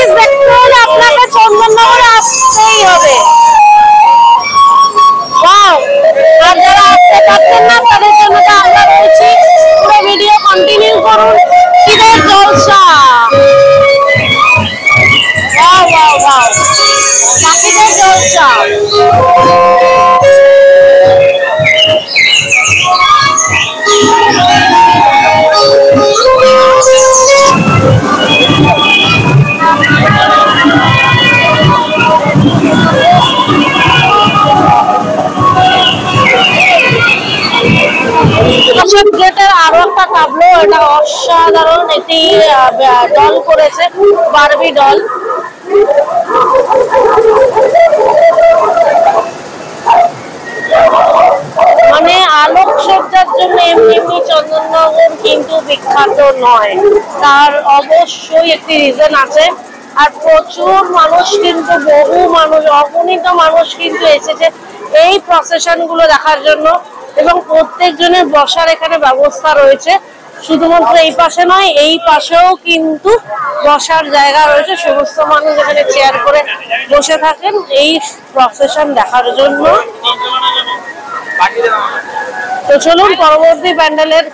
Please দেখতে হলে আপনাকে চন্দননগরে আসতেই হবে। ওয়াও, আর যারা আসতে পারছেন না তাদের জন্য তো আমরা বলছি পুরো ভিডিও কন্টিনিউ করুন। ঈদের জলসা, ওয়াও ওয়াও ওয়াও, পাখিদের জলসা। গেটের আরো একটা টাবলো, এটা অসাধারণ একটি ডল করেছে, বারবি ডল। মানে আলোকসজ্জার জন্য এমনি এমনি চন্দননগর কিন্তু বিখ্যাত নয়, তার অবশ্যই একটি রিজন আছে। আর প্রচুর মানুষ কিন্তু, বহু মানুষ, অগণিত মানুষ কিন্তু এসেছে এই প্রসেশন গুলো দেখার জন্য। এবং প্রত্যেকজনের বসার এখানে ব্যবস্থা রয়েছে, শুধুমাত্র এই পাশে নয়, এই পাশেও কিন্তু বসার জায়গা রয়েছে। সমস্ত মানুষ এখানে চেয়ার করে বসে থাকেন এই প্রসেশন দেখার জন্য। তো চলুন পরবর্তী প্যান্ডেলের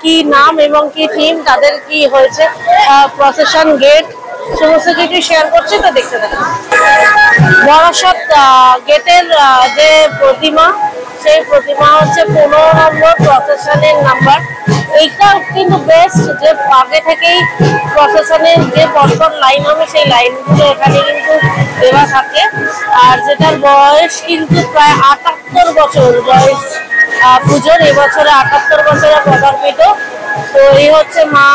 কি নাম এবং কি থিম, তাদের কি হয়েছে, প্রসেশন গেট, সমস্ত কিছু শেয়ার করছে, তো দেখতে থাকুন। বরাসত গেটের যে প্রতিমা, সেই প্রতিমা হচ্ছে 15 নম্বর প্রসেশনের নাম্বার। এইটা কিন্তু বেস্ট, যে আগে থেকেই প্রসেশনের যে পরপর লাইন হবে সেই লাইনগুলো এখানে কিন্তু দেওয়া থাকে। আর যেটার বয়স কিন্তু প্রায় 78 বছর বয়স পুজোর, এবছরে 78 বছরে পদার্পিত। তো এই হচ্ছে মা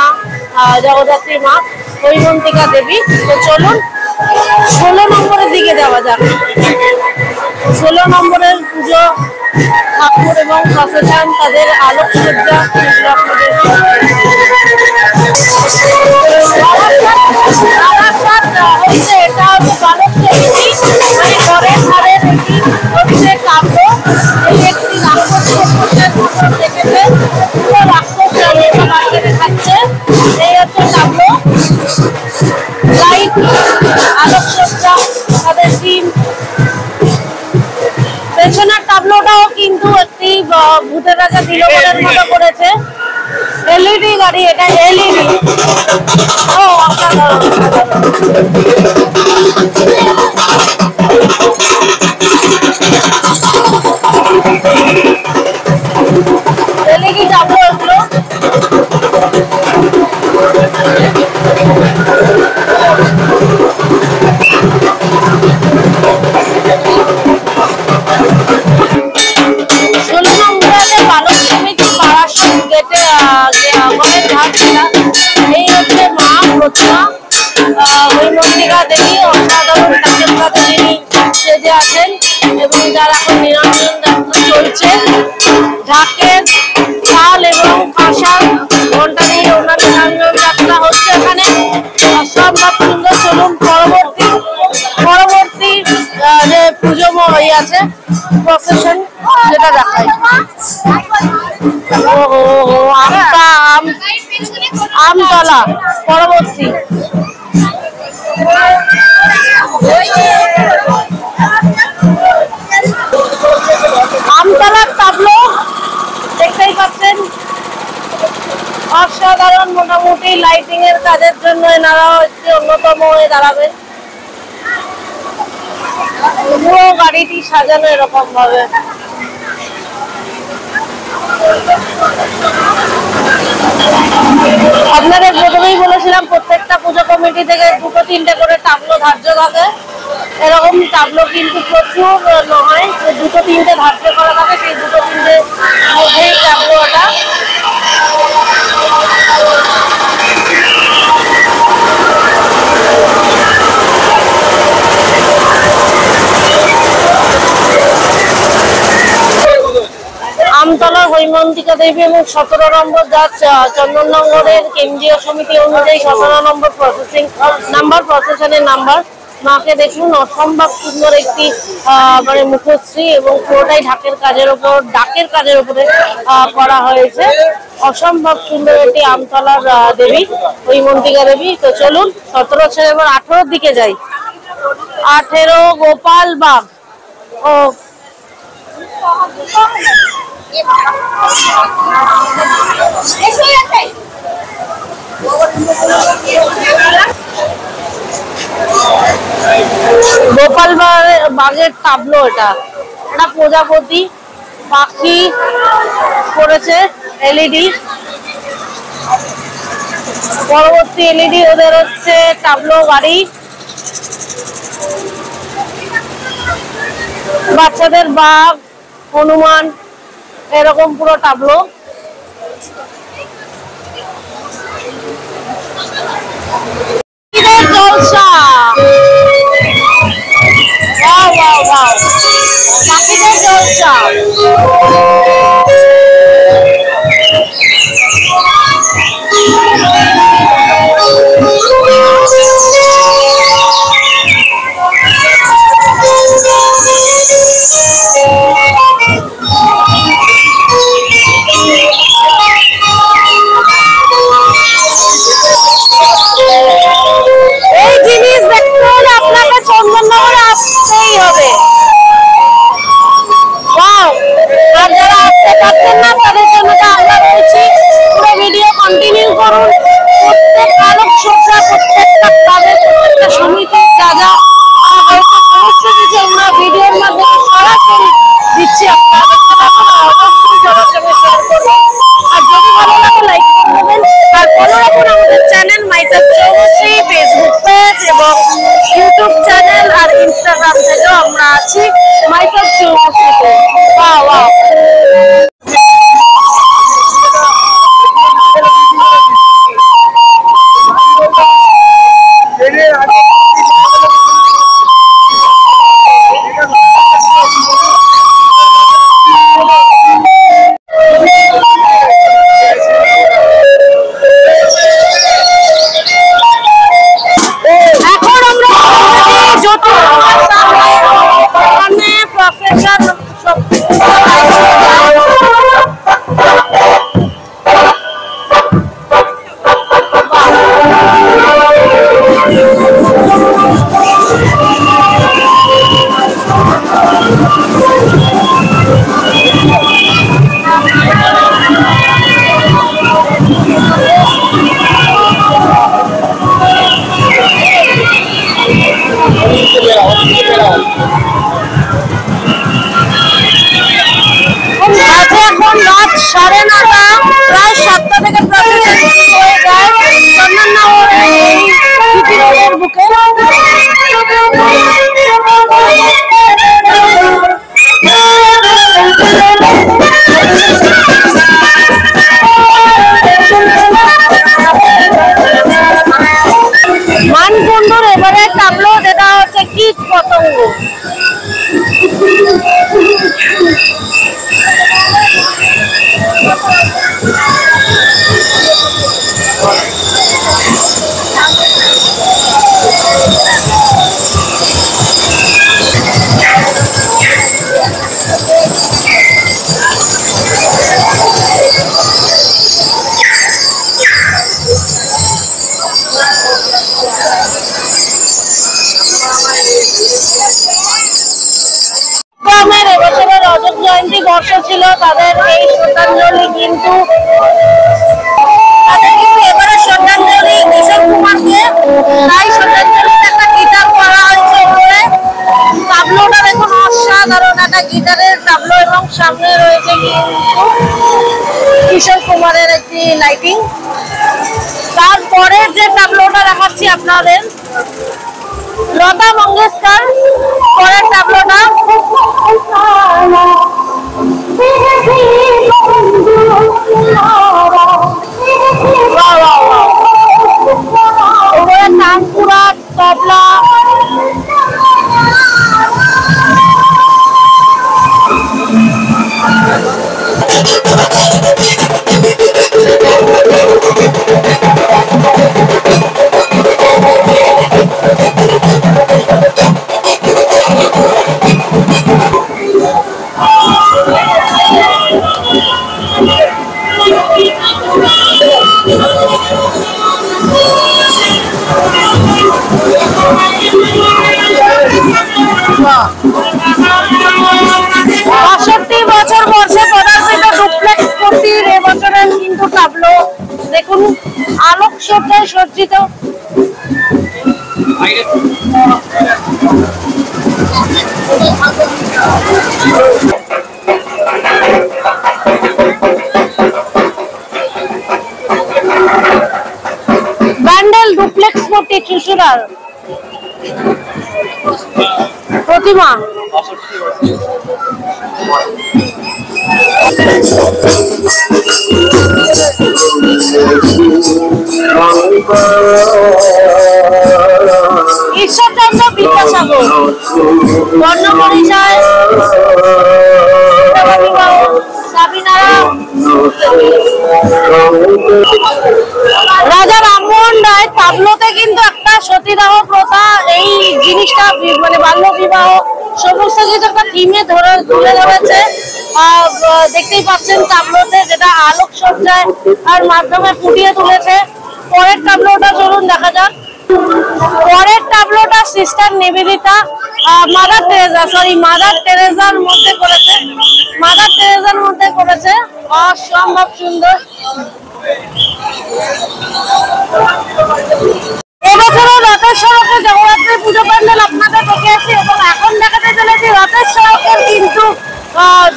জগদ্ধাত্রী মা হৈমন্তিকা দেবী। তো চলুন 16 নম্বরের দিকে যাওয়া যাক। 16 নম্বরের পুজো ঠাকুর এবং প্রসেশন, তাদের আলোকসজ্জা হচ্ছে, এটা হচ্ছে বালক চরিত্রী, মানে ঘরের ধারের একটি হচ্ছে কাব্য। এই একটি রাক্ষস দেখেছে, পুরো রাক্ষস বাড়িতে দেখাচ্ছে। এই হচ্ছে কাব্য, লাইট, আলোকসজ্জা, তাদের টিম। পেছনের টাবলোটাও কিন্তু একটি ভূতের রাজা দিলবরের মতো করেছে। এলইডি গাড়ি, এটা এলইডি। ও অসাধারণ, এলইডি টাবলো এগুলো। এই হচ্ছে মা প্রতিমা হৈমন্তিকা দেবী, অসাধারণ ঢাকের সাথে যিনি সেজে আছেন এবং যার এখন নিরঞ্জন যাত্রা চলছে। ঢাকের তাল এবং কাঁসার ঘন্টা দিয়ে ওনার নিরঞ্জন যাত্রা হচ্ছে এখানে, অসম্ভব সুন্দর। চলুন পরবর্তী যে পুজো আছে প্রসেশন, যেটা দেখায়। আমতলা পরবর্তী। আমতলার টাবলো দেখতেই পাচ্ছেন, অসাধারণ। মোটামুটি লাইটিং এর কাজের জন্য এনারাও একটি অন্যতম হয়ে দাঁড়াবে। পুরো গাড়িটি সাজানো এরকম ভাবে। আপনাদের প্রথমেই বলেছিলাম প্রত্যেকটা পুজো কমিটি থেকে 2-3টে করে টাবলো ধার্য থাকে। এরকম টাবলো কিন্তু প্রচুর নয়, 2-3টে ধার্য করা থাকে, সেই 2-3টে মধ্যেই টাবলোটা। আমতলা হৈমন্তিকা দেবী এবং 17 নম্বর যা চন্দননগরের কেন্দ্রীয় সমিতি অনুযায়ী 17 নম্বর প্রসেশনের নাম্বার। মাকে দেখুন, অসম্ভব সুন্দর একটি মানে মুখশ্রী এবং পুরোটাই ডাকের কাজের উপরে করা হয়েছে। অসম্ভব সুন্দর একটি আমতলার দেবী, ঐমন্তিকা দেবী। তো চলুন 17 ছেড়ে এবার 18-র দিকে যাই। 18 গোপালবাগ। ও গোপালবাগের টাবলো, এটা প্রজাপতি পাখি করেছে এলইডি। পরবর্তী এলইডি ওদের হচ্ছে টাবলো গাড়ি, বাচ্চাদের বাঘ, হনুমান, এরকম পুরো টাবলো। জলসা, পাখিদের জলসা। এই জিনিস দেখতে হলে আপনাকে চন্দননগরে আসতেই হবে। আর যারা আসতে পারছেন না তাদের জন্য আমরা বলছি পুরো ভিডিও কন্টিনিউ করুন। প্রত্যেক আলোকসজ্জা, প্রত্যেকটা ক্লাবের, প্রত্যেকটা সমিতির যা যা হয়তো সমস্ত কিছু আমরা ভিডিওর মাধ্যমে সরাসরি দিচ্ছি, আপনারা দেখতে পাবেন। অবশ্যই সবার সঙ্গে শেয়ার করবেন, আর যদি ভালো লাগে লাইক করবেন। আর ফলো রাখুন আমাদের চ্যানেল মাইসেলফ চৌমুহশ্রী, ফেসবুক পেজ এবং ইউটিউব চ্যানেল, আর ইনস্টাগ্রাম থেকেও আমরা আছি মাইসেলফ চৌমুহশ্রীতে। ওয়াও এখন রাত 9:30, প্রায় 7টা থেকে প্রসেশন শুরু হয়ে যায় চন্দননগরের এই সিটি রোডের বুকে। মানকুণ্ডুর এবারে টাবলো, যেটা হচ্ছে কীট পতঙ্গ। এবছরের রজত জয়ন্তী বর্ষ ছিল, তাদের এই শ্রদ্ধাঞ্জলি কিন্তু এবারে শ্রদ্ধাঞ্জলি কিশোর কুমারকে, তাই শ্রদ্ধাঞ্জলিতে একটা গিটার করা হয়েছে উপরে। টাবলোটা দেখুন, অসাধারণ একটা গিটারের টাবলো, এবং সামনে রয়েছে কিন্তু কিশোর কুমারের একটি লাইটিং। তারপরের যে টাবলোটা দেখাচ্ছি আপনাদের, লতা মঙ্গেশকর পরের টাবলোটা। উপরে তানপুরা, তবলা, 65 বছর বয়সে পদার্পিত ডুপ্লেক্স মূর্তির এবছরের কিন্তু টাবলো দেখুন আলোকসজ্জায় সজ্জিত। ব্যান্ডেল ডুপ্লেক্স মূর্তি চুঁচুড়ার প্রতিমা। ঈশ্বরচন্দ্র বিদ্যাসাগর বর্ণ পরিচয় রাজা রামমোহন রায় তাবলোতে কিন্তু একটা সতীদাহ প্রথা এই জিনিসটা মানে বাল্য বিবাহ সমস্ত কিছু একটা থিমে তুলে ধরেছে। দেখতেই পাচ্ছেন তাবলোতে যেটা আলোকসজ্জায় আর মাধ্যমে ফুটিয়ে তুলেছে। পরের টাবলোটা চলুন দেখা যাক। পরের টাবলোটা সিস্টার নিবেদিতা মাদার টেরেজার মধ্যে করেছে। মাদার টেরেজার মধ্যে করেছে, অসম্ভব সুন্দর। এবছরও রথের সড়কে জগদ্ধাত্রী পুজো প্যান্ডেল আপনাদের দেখিয়েছি এবং এখন দেখাতে চলেছি রথের সড়কের কিন্তু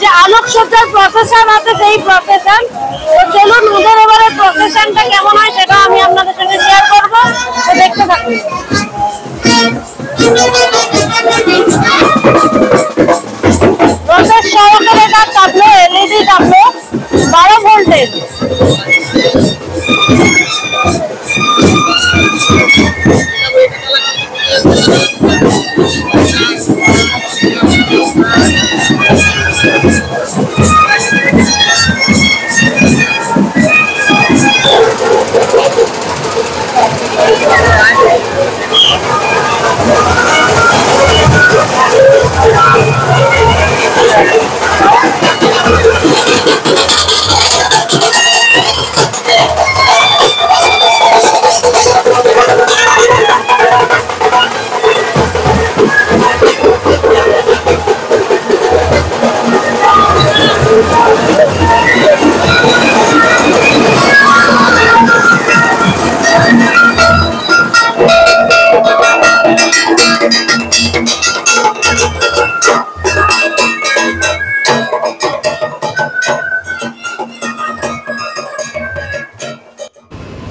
যে আলোকসজ্জার প্রসেশন আছে সেই প্রসেশন। তো চলুন ওদের এবারে প্রসেশনটা কেমন হয় সেটা আমি আপনাদের সঙ্গে শেয়ার করবো, তো দেখতে থাকুন। রথের সড়কের এটা টাবলো, এলইডি টাবলো 12 ভোল্টের।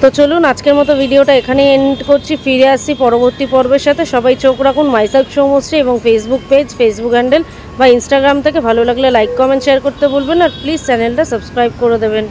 তো চলুন আজকের মতো ভিডিওটা এখানে এন্ড করছি। ফিরে আসছি পরবর্তী পর্বের সাথে। সবাই চোখ রাখুন মাইসেলফ সৌমশ্রী এবং ফেসবুক পেজ, ফেসবুক হ্যান্ডেল বা ইনস্টাগ্রাম থেকে। ভালো লাগলে লাইক কমেন্ট শেয়ার করতে ভুলবেন, আর প্লিজ চ্যানেলটা সাবস্ক্রাইব করে দেবেন।